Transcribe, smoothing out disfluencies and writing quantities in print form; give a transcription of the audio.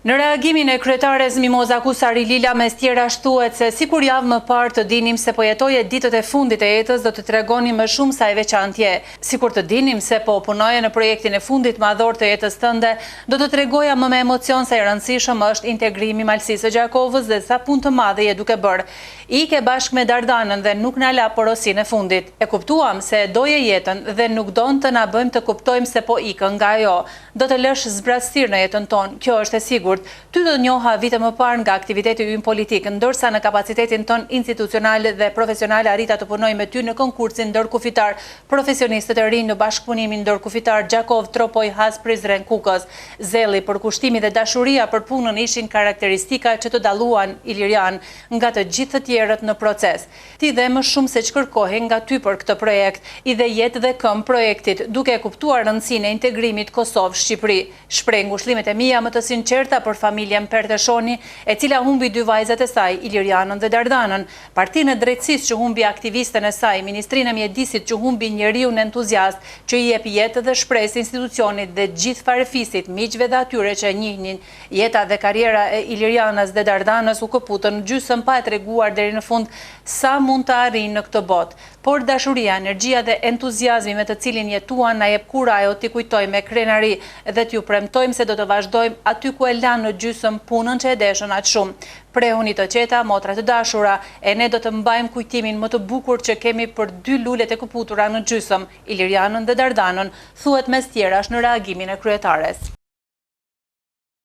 Në reagimin e kryetares Mimoza Kusari Lila mes tjera shtuhet se sikur javë më parë të dinim se po jetoje ditët e fundit e jetës do të tregoni më shumë sa e veçantje. Sikur të dinim se po punoje në projektin e fundit madhor të jetës tënde, do të tregoja më me emocion se i rëndësishëm është integrimi Malsisë Gjakovës dhe sa punë të madhe je duke bërë. Ike bashkë me Dardanën dhe nuk na la porosin e fundit. E kuptuam se doje jetën dhe nuk don të na bëjmë të kuptojmë se po ikën nga ajo. Do të lësh zbrastir në jetën tonë, kjo është e sigurt. Ty do njoha vite më parë nga aktiviteti ynë politik, ndërsa në kapacitetin ton institucional dhe profesional arrita të punoj me ty në konkursin ndërkufitar profesionistët e rinj në bashkëpunimin ndërkufitar Gjakov Tropoj Has Prizren Kukës. Zelli, përkushtimi dhe dashuria për punën ishin karakteristika që të dalluan Ilirian nga të gjithë të tjerët në proces. Ti dhe më shumë se që kërkohen nga ty për këtë projekt, i dhe jetë dhe këm projektit, duke kuptuar rëndësinë e integrimit Kosovë-Shqipëri. Shpreh ngushëllimet e mia më të sinqerta për familjen Perteshoni, e cila humbi dy vajzat e saj, Ilirianën dhe Dardanën, partinë e drejtësisë që humbi aktivistën e saj, ministrinë e mjedisit që humbi njeriun entuziast, që i jep jetë dhe shpresë institucionit dhe gjithë farefisit, miqve dhe atyre që e njihnin. Jeta dhe karriera e Ilirianës dhe Dardanës u këputën gjysmë pa e treguar deri në fund sa mund të arrijnë në këtë botë. Por dashuria, energjia dhe entuziazmi me të cilin jetuan na jep kurajo t'i kujtojmë me krenari dhe t'ju premtojmë se do të vazhdojmë aty ku e lanë në gjysmë punën që e deshën aq shumë. Prehuni të qeta, motra të dashura, e ne do të mbajmë kujtimin më të bukur që kemi për dy lulet e këputura në gjysmë, Ilirianën dhe Dardanën, thuhet mes tjerash në reagimin e kryetares.